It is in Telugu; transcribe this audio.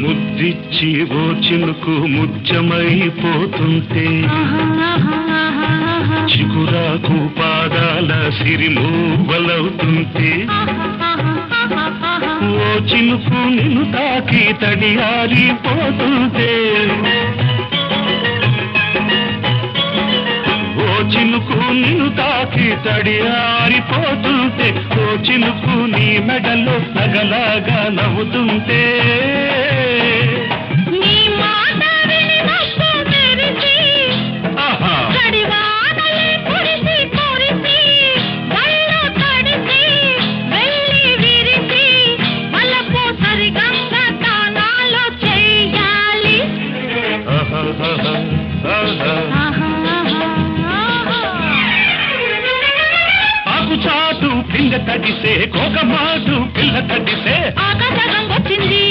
ముద్దిచ్చి ఓ చినుకు ముత్యమైపోతుంటే చిగురాకు పాదాల సిరిమూవలవుతుంటే ఓ చినుకు నిన్ను తాకి తడియారిపోతుంటే ఓ చినుకు నిన్ను తాకి తడియారిపోతుంటే ఓ చినుకు నీ మెడలో నగలాగా నవ్వుతుంటే ఆకు చాటు పింగ తడిసే కోక మాటు పిల్ల తడిసే ఆకాశం వచ్చింది